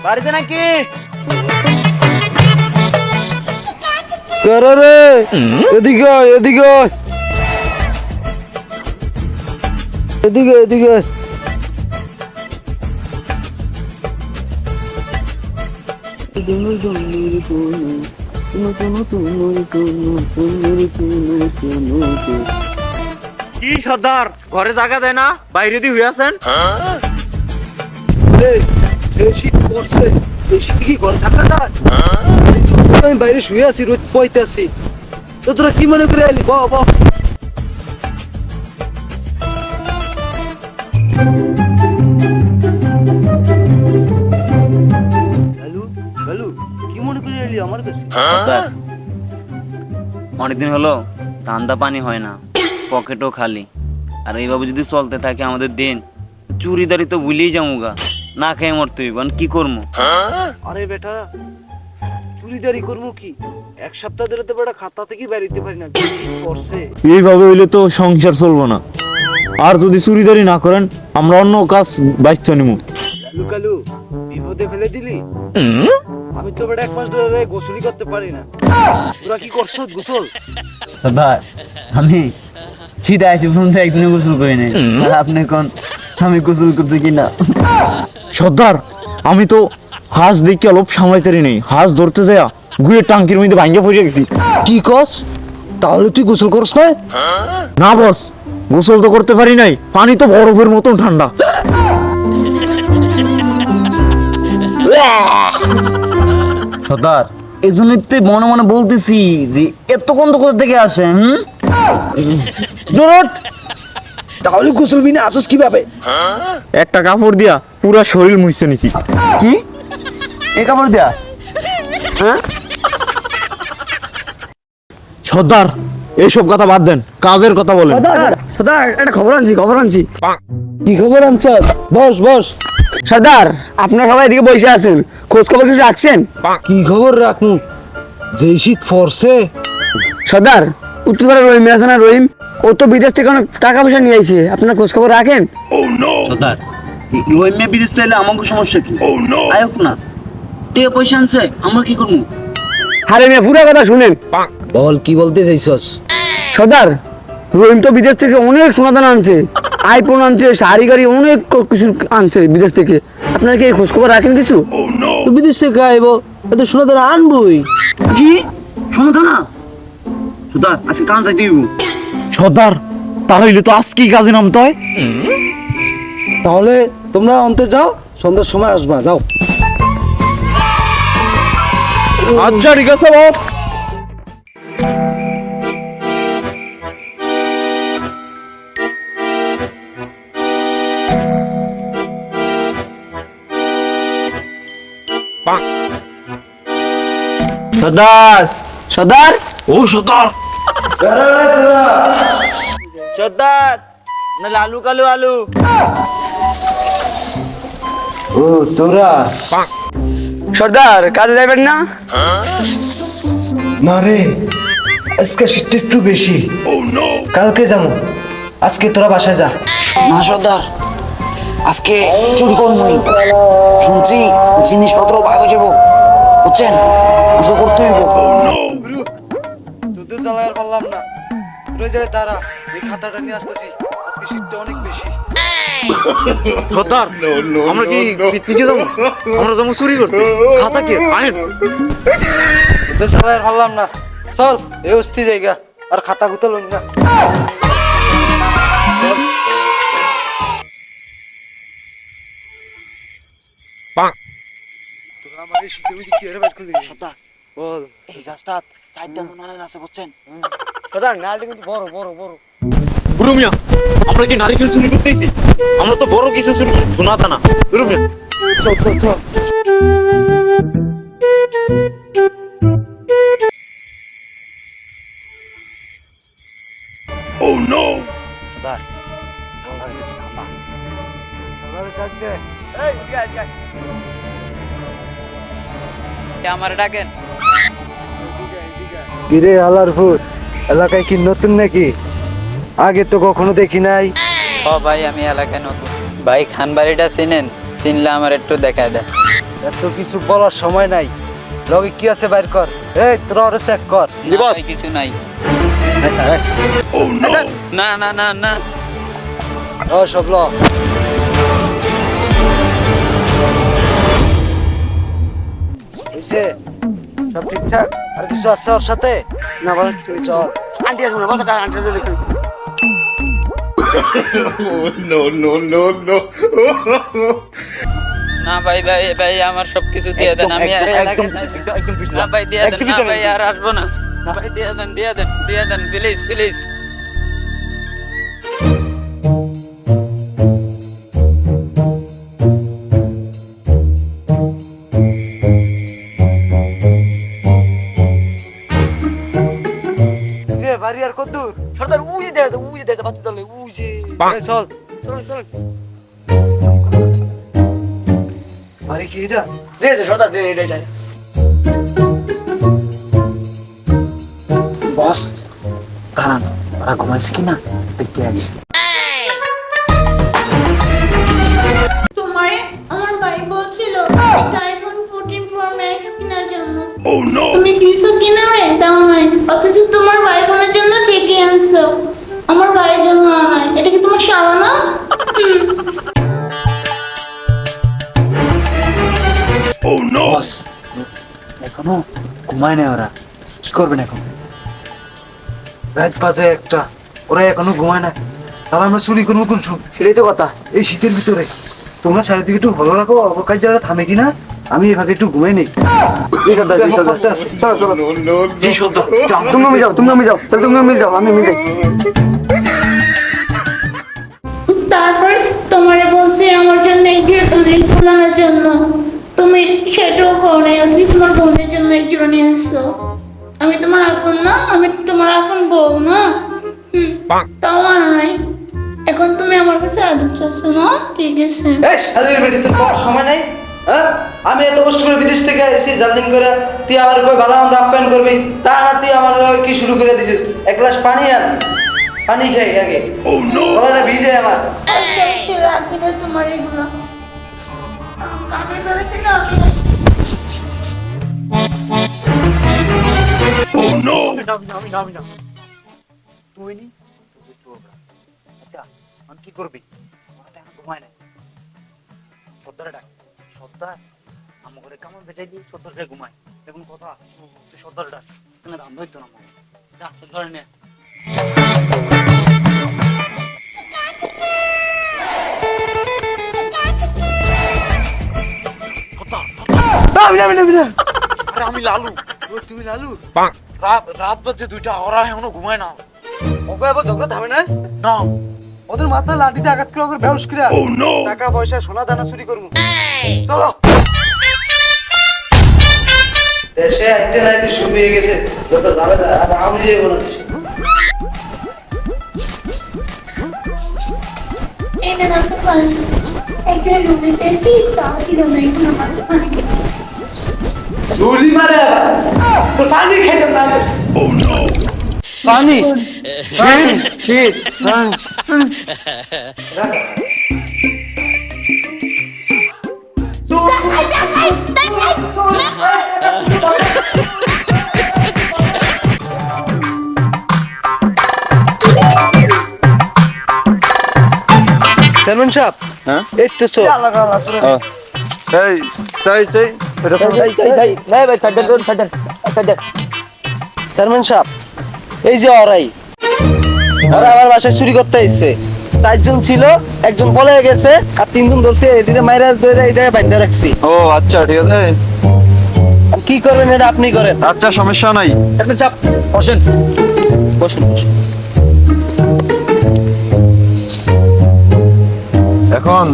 বাড়িতে নাকি? রে এদিকে এদিকে এদিকে এদিকে কি সর্দার, ঘরে জায়গা দেয় না? বাইরে দিয়ে হয়ে আছেন? শীত পড়ছে, এই শীত কি ঘরে থাকা যায়? আমি বাইরে শুয়ে আছি, রোদ পয়তে আছি। তো তোরা কি মনে করে এলি? বাহ কি মনে করে এলি আমার কাছে? অনেকদিন হলো ধান্দা পানি হয় না, পকেটও খালি। আর এইভাবে যদি চলতে থাকে আমাদের দিন, চুরিদারি তো ভুলেই যামুগা, না খেয়ে মরতে হইব। কি করবো? আরে বেটা, চুরিদারি করবো কি? এক সপ্তাহ ধরে তো বেটা খাতা থেকে বেরিতে পারি না, শীত পড়ছে। এইভাবে হইলে তো সংসার চলবো না। আর যদি চুরিদারি না করেন আমরা অন্য কাজ বাইচ্ছা নিমু। কালু বিপদে ফেলে দিলি। আমি তো বেটা 1 মাস ধরে গোসলই করতে পারি না। তোরা কি করছ গোসল? সর্দার, আমি সিধা আছি বন্ধু, একদিনে গোসল করি নাই। আর আপনি কোন আমি গোসল করছি কিনা? সর্দার, আমি তো হাঁস দেখে অল্প সামলাইতে নেই, হাঁস ধরতে যায়া গুয়ে টাঙ্কির মধ্যে ভাঙ্গা পড়ে গেছি। কি কস? তাহলে তুই গোসল করছ না? না বস, গোসল তো করতে পারি নাই, পানি তো বরফের মতন ঠান্ডা। সর্দার, এই জন্যই তো মনে মনে বলতেছি যে এত গন্ধ কোথা থেকে আসে? দূরত। তাহলে গোসল বিনা আসস কিভাবে? একটা কাপড় দিয়া পুরা শরীর মুছতে নিছি। কি এ কাপড় দেয়া? সর্দার, এইসব কথা বাদ দেন, কাজের কথা বলেন। সর্দার, একটা খবর আনছি। কি খবর আনছ? বস। সর্দার, আপনারা সবাই এদিকে বসে আছেন, খোঁজ খবর কিছু রাখছেন? কি খবর রাখমু? যে শীত পড়ছে। সর্দার, উত্তরপাড়া রহিম আছে না, রহিম, ও তো বিদেশ থেকে অনেক টাকা পয়সা নিয়ে আইছে, আপনারা খোঁজ খবর রাখেন? সর্দার, রহিমে বিদেশ থেকে আমাকে সমস্যা কি? আয়োক না, টিয়া পয়সা আনছে, আমরা কি করবো? আরে মেয়ে, পুরো কথা শুনেন। বল, কি বলতে চাইছস? সর্দার, রহিম তো বিদেশ থেকে অনেক সোনাদান আনছে, আইফোন আনছে, শাড়ি গাড়ি অনেক কিছু আনছে বিদেশ থেকে। আপনারা কি খোঁজ খবর রাখেন কিছু? তো বিদেশ থেকে আইব, এত সোনা ধরে আনবই। কি শোনো তো না সর্দার, আজকে কান যাইতে হইব। সর্দার, তাহলে তো আজকেই কাজে নামতে হয়। তাহলে তোমরা অন্তে যাও, সন্ধ্যার সময় আসবা, যাও। আচ্ছা ঠিক আছে বাপ। সর্দার, ও সর্দার, সর্দার, না লালু কালু আলু। ও তোরা সর্দার, কাজে যাবেন না? না রে, আজকে শীতটা একটু বেশি। কালকে যাবো, আজকে তোরা বাসায় যা। না সর্দার, আজকে চুরি করবই। শুনছি জিনিসপত্র ভাগ হয়ে যাবো, বুঝছেন? আজকে করতে হইব। তোদের জ্বালায় আর পারলাম না। তোরা যায় দাঁড়া, এই খাতাটা নিয়ে আসতেছি। আজকে শীতটা অনেক বেশি। সর্দার, আমরা কি পিকনিকে যাবো? আমরা যাবো চুরি করতে, খাতা কে আনেন। তোদের জ্বালায় আর পারলাম না। চল, এই অস্থি জায়গা, আর খাতা খুঁতে লই না। তোরা আমার এই শীতের মধ্যে কি এর বাইর করলি? সর্দার, বল। এই গাছটা চারটা নানার আছে, বুঝছেন? সর্দার, নালটা কিন্তু বড় বড় বড়। গুরু মিয়া, আমরা কি নারিকেল চুরি করতেছি? আমরা তো বড় কিছু চুরি করি, শোনা তা না। গুরু মিয়া, চল। সর্দার, আমার ডাকেন। কিরে আলারপুর, এলাকায় কি নতুন নাকি? আগে তো কখনো দেখি নাই। ও ভাই, আমি এলাকায় নতুন। ভাই খান বাড়িটা চিনেন? চিনলে আমার একটু দেখা দেয়। এত কিছু বলার সময় নাই, লগে কি আছে বাইর কর। এই তোরা ওরে চেক কর। জি বস, কিছু নাই। না না না না, ও সব ল। হইছে? সব ঠিকঠাক? আর কিছু আছে ওর সাথে? না বল চল। আন্টি আসবো না, বাসাটা আন্টি না ভাই ভাই ভাই, আমার সবকিছু দিয়ে দেন। আমি আর না ভাই, দিয়ে দেন না ভাই, আর আসবো না ভাই, দিয়ে দেন দিয়ে দেন দিয়ে দেন, প্লিজ প্লিজ। রে বাড়ি আর কত দূর? সর্দার উজে দেয় বাচ্চা দলে উজে এই চল। চল চল বাড়ি কি এটা? যে সর্দার যে এটা বস দাঁড়ান, ওরা ঘুমাইছে কিনা দেখতে আসি। তোমারে আমার ভাই বলছিল একটা আইফোন 14 প্রো ম্যাক্স কেনার জন্য। তুমি দিছো কিনা রে? দাও নাই, অথচ তোমার ভাই বোনের জন্য ঠিকই আনছো, আমার ভাইয়ের জন্য আনাই। এটা কি তোমার শালা না? বস এখনো ঘুমায় না ওরা, কি করবেন এখন? রাত বাজে একটা, ওরা এখনো ঘুমায় না। তাহলে আমরা চুরি করবো কোন সময়? সেটাই তো কথা। এই শীতের ভিতরে তোমরা চারিদিকে একটু ভালো রাখো, অবকাশ যারা থামে কিনা। আমি এভাবে একটু ঘুমাই নেই। করতে আছে। চলো চলো জি সর্দার তুমি আমি যাও তাহলে তুমি আমি যাও, আমি যাই। তারপর তোমারে বলছি আমার জন্য এক জোড়া রিং ফুলানোর জন্য, তুমি সেটাও করো নাই, অথচ তোমার বোনের জন্য এক জোড়া নিয়ে আসছো। আমি তোমার আফন না? আমি তোমার আফন বউ না? তাও আনো নাই। এখন তুমি আমার কাছে আদর চাচ্ছ না? ঠিক আছে। এই শালির বেটি, তোর কোনো সময় নাই? হ্যাঁ, আমি এত কষ্ট করে বিদেশ থেকে এসেছি জার্নিং করে, তুই আমার কই ভালো মন্দ আপ্যায়ন করবি, তা না তুই আমার লগে কি শুরু করে দিছিস? এক গ্লাস পানি আন, পানি খাই আগে। গলাটা ভিজে আমার। আচ্ছা সে লাগবে না তোমার এগুলো। কানের বেলা থেকে আমি আচ্ছা আমি কি করবি? ওরা তো এখন ঘুমায় না। সর্দারে ডাক, সর্দার আমার ঘরে কেমন বেঁচে দিয়ে সর্দার যে ঘুমায়, এখন কথা তুই সর্দারে ডাক, এখানে দাম ধরতো না আমাকে। যা সর্দারে নে। আরে আমি লালু। ও তুমি লালু? রাত বাজে 2টা, ওরা এখনো ঘুমায় না। ওকে আবার ঝগড়া থামে না? না, ওদের মাথায় লাঠিতে আঘাত করে ওকে বেহুশ করে টাকা পয়সা সোনা দানা চুরি করবো। চলো। দেশে আইতে নাইতে শুকিয়ে গেছে, যত ঝামেলা আর আমি যাই বলে দিছি। এই না না পানি একটা রুমে যাইছি, তা দিল না। এখন আমার পানি খেতে ঢুলি মারে আবার, তোর পানি খাইতাম না। পানি শীত হ্যাঁ চেয়ারম্যান সাহেব, হ্যাঁ? এই তো চল। চেয়ারম্যান সাহেব, এই যে ওরা আমার বাসায় চুরি করতে এসেছে। 4 জন ছিল, একজন পলে গেছে আর 3 জন ধরছে, এদিকে মাইরা ধরে এই জায়গায় বাঁধা রাখছি। ও আচ্ছা ঠিক আছে, কি করবেন এটা আপনি করেন। আচ্ছা সমস্যা নাই। আপনি চাপ বসেন বসেন। এখন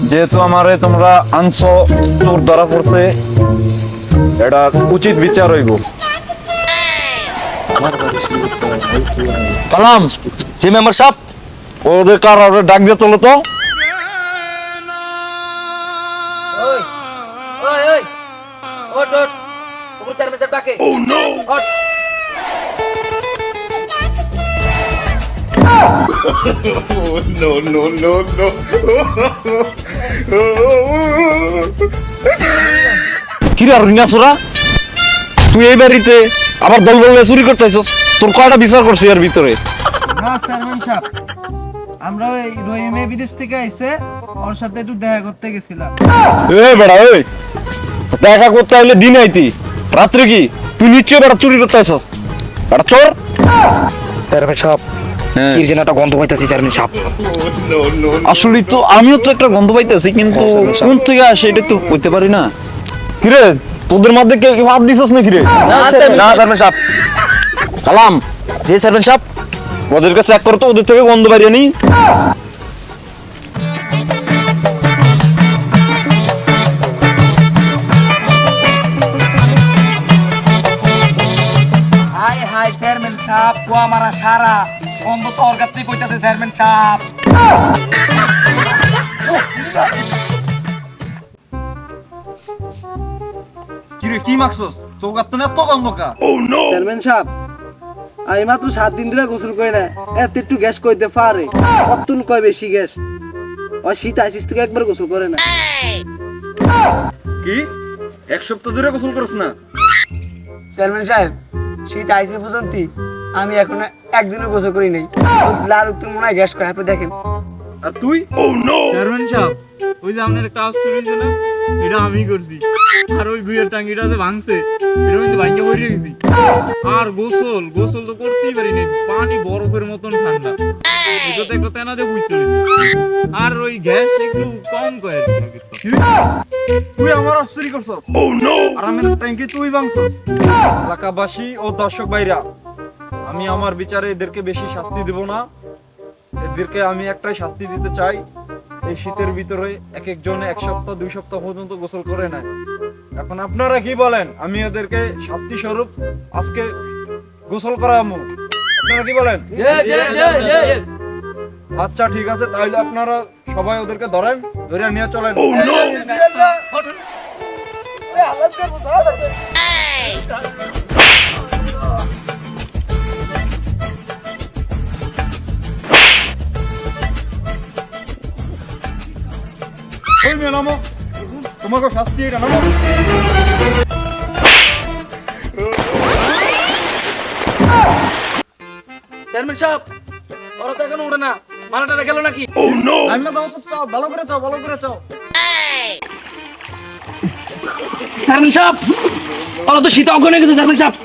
যেহেতু আমারে তোমরা আনছো, চোর ধরা পড়ছে, এটা উচিত বিচার হইব। কালাম জি মেম্বার সাহেব ওদের কার ডাক দিয়ে চলো তো। no, no, no, no. কি রে রুইনা ছোড়া, তুই এই বাড়িতে আবার দল বললে চুরি করতে আইছস? তোর কয়টা বিচার করছি এর ভিতরে? না চেয়ারম্যান সাহেব, আমরা ওই রহিমে বিদেশ থেকে আইছে, ওর সাথে একটু দেখা করতে গেছিলাম। এই বেড়া ওই, দেখা করতে হইলে দিন আইতি, রাত্রে কি তুই নিশ্চয়ই বেড়া চুরি করতে আইছস? বেড়া চোর। চেয়ারম্যান সাহেব হ্যাঁ, কি যেন একটা গন্ধ পাইতেছি চেয়ারম্যান সাহেব। আসলে তো আমিও তো একটা গন্ধ পাইতেছি, কিন্তু কোন থেকে আসে এটা তো বলতে পারি না। কিরে তোদের মধ্যে কেউ কি হাত দিছস নাকি রে? না চেয়ারম্যান সাহেব। কালাম, জি চেয়ারম্যান সাহেব। ওদেরকে চেক করো তো, ওদের থেকে গন্ধ বাইরে নি। হাই হাই চেয়ারম্যান সাহেব, কুয়া মারা সারা গন্ধ তো ওর কাছেই কইতাছে চেয়ারম্যান সাহেব। কিরে কি মাখছস? তোর গাত না তো গন্ধ কা? চেয়ারম্যান সাহেব, আমি মাত্র 7 দিন ধরে গোসল করি না, এত একটু গ্যাস কইতে পারে, কতন কয় বেশি গ্যাস। ওই শীত আসিস থেকে একবার গোসল করে না। কি এক সপ্তাহ ধরে গোসল করছ না? চেয়ারম্যান সাহেব শীত আইসে পর্যন্ত আমি এখন একদিনও গোসল করি নাই। লাল উত্তর মনে হয় গ্যাস করে, আপনি দেখেন। আর তুই? চেয়ারম্যান সাহেব, ওই যে আপনার একটা আওয়াজ করেছে না, এটা আমি করছি। আর ওই বিয়ের টাঙ্গিটা যে ভাঙছে, এটা কিন্তু ভাঙতে পড়ে গেছি। আর গোসল গোসল তো করতেই পারি না, পানি বরফের মতন ঠান্ডা, এটা তো একটা তেনা দিয়ে বুঝতে আর ওই গ্যাস একটু কম করে আর কি। তুই আমার চুরি করছস? আর আমি ট্যাঙ্কি তুই ভাঙছস? এলাকাবাসী ও দর্শক ভাইরা, আমি আমার বিচারে এদেরকে বেশি শাস্তি দেব না। এদেরকে আমি একটাই শাস্তি দিতে চাই, এই শীতের ভিতরে এক একজনে 1 সপ্তাহ 2 সপ্তাহ পর্যন্ত গোসল করে নেয়। এখন আপনারা কি বলেন? আমি এদেরকে শাস্তি স্বরূপ আজকে গোসল করাবো, আপনারা কি বলেন? আচ্ছা ঠিক আছে, তাহলে আপনারা সবাই ওদেরকে ধরেন, ধরে নিয়ে চলেন। ওই মেয়ে নামো, তোমাকে শাস্তি এটা নামো। চেয়ারম্যান সাহেব ওরা তো এখনো উঠে না, মালাটা গেল নাকি? আমি না দাও তো, চাও ভালো করে চাও, ভালো করে চাও। চেয়ারম্যান সাহেব ওরা তো শীত অজ্ঞান হয়ে গেছে চেয়ারম্যান সাহেব।